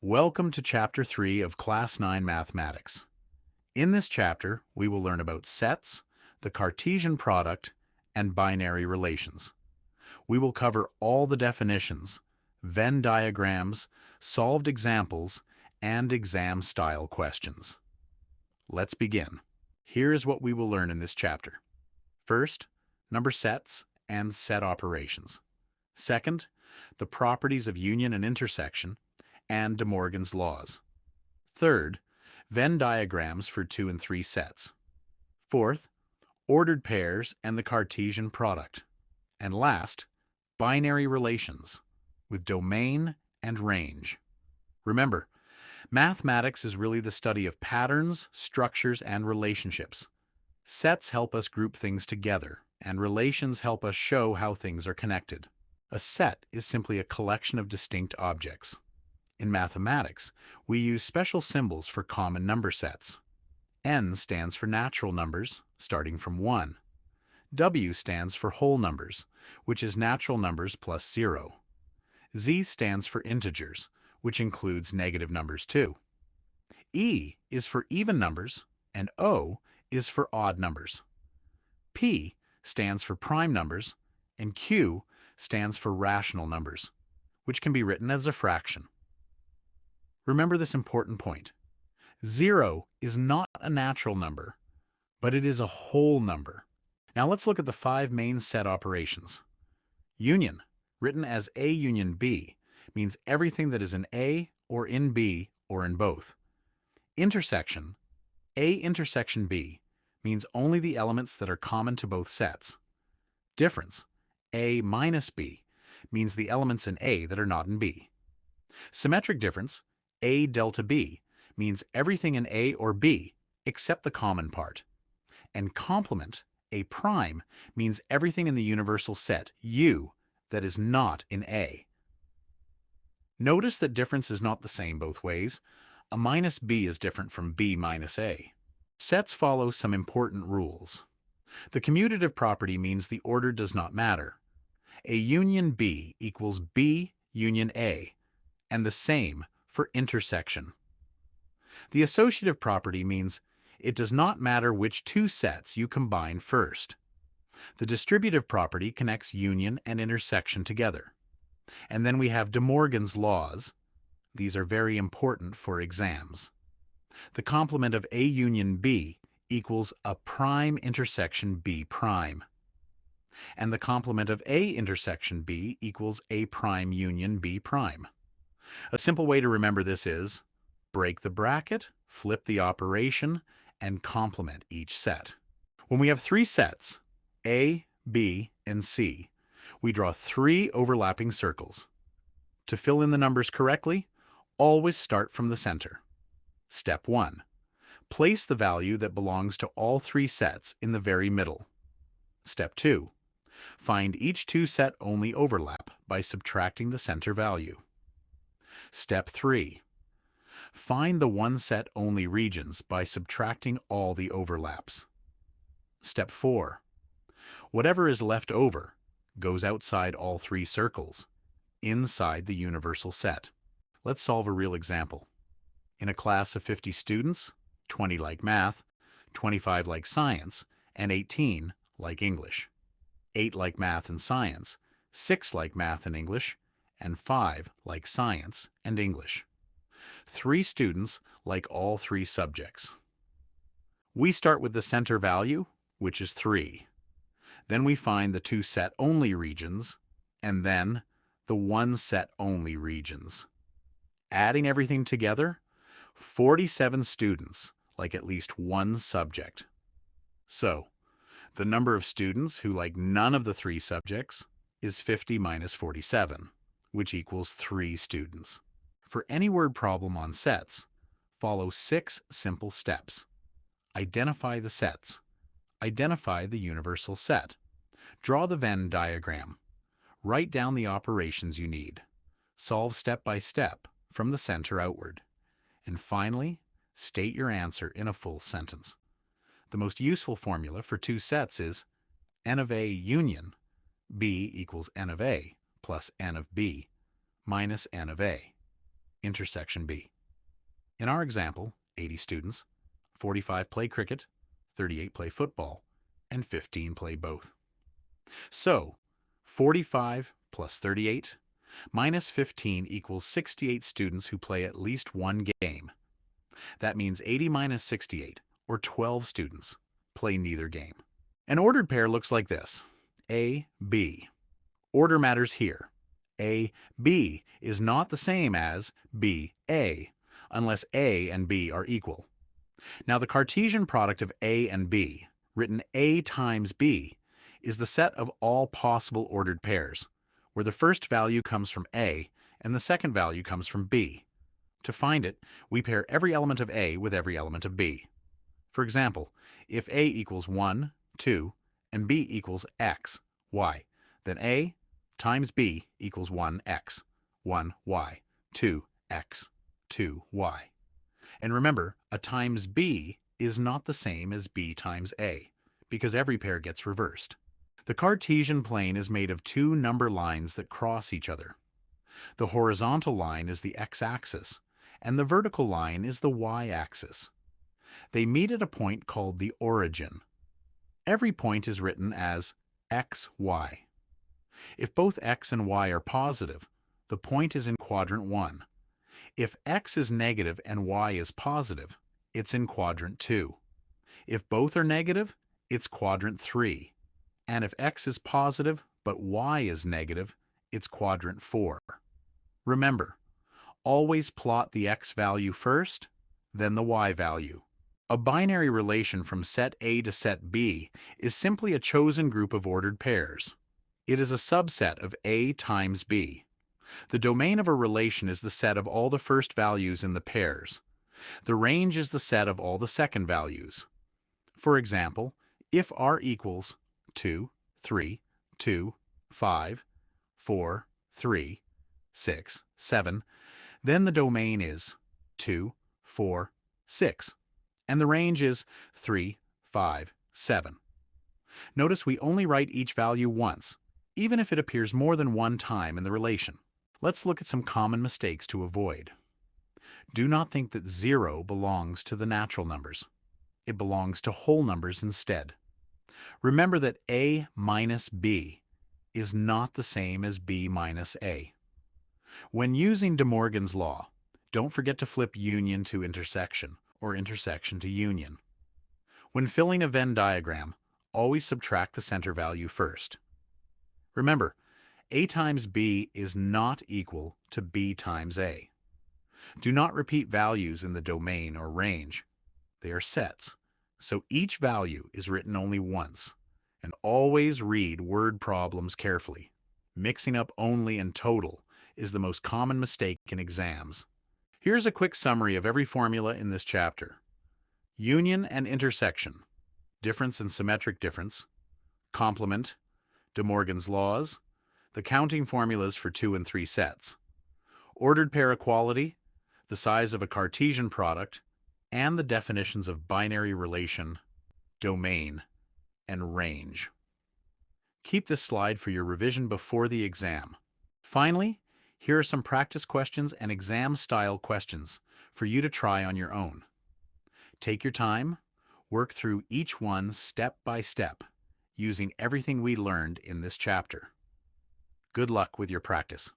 Welcome to Chapter 3 of Class 9 Mathematics. In this chapter, we will learn about sets, the Cartesian product, and binary relations. We will cover all the definitions, Venn diagrams, solved examples, and exam-style questions. Let's begin. Here is what we will learn in this chapter. First, number sets and set operations. Second, the properties of union and intersection, and De Morgan's laws. Third, Venn diagrams for 2 and 3 sets. Fourth, ordered pairs and the Cartesian product. And last, binary relations with domain and range. Remember, mathematics is really the study of patterns, structures, and relationships. Sets help us group things together, and relations help us show how things are connected. A set is simply a collection of distinct objects. In mathematics, we use special symbols for common number sets. N stands for natural numbers, starting from 1. W stands for whole numbers, which is natural numbers plus 0. Z stands for integers, which includes negative numbers too. E is for even numbers, and O is for odd numbers. P stands for prime numbers, and Q stands for rational numbers, which can be written as a fraction. Remember this important point. 0 is not a natural number, but it is a whole number. Now let's look at the 5 main set operations. Union, written as A union B, means everything that is in A or in B or in both. Intersection, A intersection B, means only the elements that are common to both sets. Difference, A minus B, means the elements in A that are not in B. Symmetric difference, A delta B, means everything in A or B except the common part. And complement, A prime, means everything in the universal set U that is not in A. Notice that difference is not the same both ways. A minus B is different from B minus A. Sets follow some important rules. The commutative property means the order does not matter. A union B equals B union A, and the same for intersection. The associative property means it does not matter which 2 sets you combine first. The distributive property connects union and intersection together. And then we have De Morgan's laws. These are very important for exams. The complement of A union B equals a prime intersection B prime. And the complement of A intersection B equals A prime union B prime. A simple way to remember this is break the bracket, flip the operation, and complement each set. When we have 3 sets, A, B, and C, we draw 3 overlapping circles. To fill in the numbers correctly, always start from the center. Step 1. Place the value that belongs to all 3 sets in the very middle. Step 2. Find each 2 set only overlap by subtracting the center value. Step 3. Find the 1 set only regions by subtracting all the overlaps. Step 4. Whatever is left over goes outside all 3 circles, inside the universal set. Let's solve a real example. In a class of 50 students, 20 like math, 25 like science, and 18 like English. 8 like math and science, 6 like math and English, and 5 like science and English. 3 students like all 3 subjects. We start with the center value, which is 3. Then we find the 2 set only regions, and then the 1 set only regions. Adding everything together, 47 students like at least 1 subject. So, the number of students who like none of the 3 subjects is 50 minus 47, which equals 3 students. For any word problem on sets, follow 6 simple steps. Identify the sets. Identify the universal set. Draw the Venn diagram. Write down the operations you need. Solve step by step from the center outward. And finally, state your answer in a full sentence. The most useful formula for 2 sets is n of A union B equals n of A plus n of B minus n of A. intersection B. In our example, 80 students, 45 play cricket, 38 play football, and 15 play both. So, 45 plus 38 minus 15 equals 68 students who play at least one game. That means 80 minus 68, or 12 students, play neither game. An ordered pair looks like this: A, B. Order matters here. A, B is not the same as B, A, unless A and B are equal. Now the Cartesian product of A and B, written A times B, is the set of all possible ordered pairs, where the first value comes from A and the second value comes from B. To find it, we pair every element of A with every element of B. For example, if A equals 1, 2, and B equals x, y, then A times B equals 1x, 1y, 2x, 2y. And remember, a times B is not the same as B times A, because every pair gets reversed. The Cartesian plane is made of two number lines that cross each other. The horizontal line is the x-axis, and the vertical line is the y-axis. They meet at a point called the origin. Every point is written as xy. If both x and y are positive, the point is in quadrant 1. If x is negative and y is positive, it's in quadrant 2. If both are negative, it's quadrant 3. And if x is positive but y is negative, it's quadrant 4. Remember, always plot the x value first, then the y value. A binary relation from set A to set B is simply a chosen group of ordered pairs. It is a subset of A times B. The domain of a relation is the set of all the first values in the pairs. The range is the set of all the second values. For example, if R equals 2, 3, 2, 5, 4, 3, 6, 7, then the domain is 2, 4, 6, and the range is 3, 5, 7. Notice we only write each value once, even if it appears more than one time in the relation. Let's look at some common mistakes to avoid. Do not think that 0 belongs to the natural numbers. It belongs to whole numbers instead. Remember that A minus B is not the same as B minus A. When using De Morgan's law, don't forget to flip union to intersection or intersection to union. When filling a Venn diagram, always subtract the center value first. Remember, A times B is not equal to B times A. Do not repeat values in the domain or range. They are sets, so each value is written only once. And always read word problems carefully. Mixing up only and total is the most common mistake in exams. Here's a quick summary of every formula in this chapter. Union and intersection, difference and symmetric difference, complement, De Morgan's laws, the counting formulas for 2 and 3 sets, ordered pair equality, the size of a Cartesian product, and the definitions of binary relation, domain, and range. Keep this slide for your revision before the exam. Finally, here are some practice questions and exam-style questions for you to try on your own. Take your time, work through each one step by step, using everything we learned in this chapter. Good luck with your practice.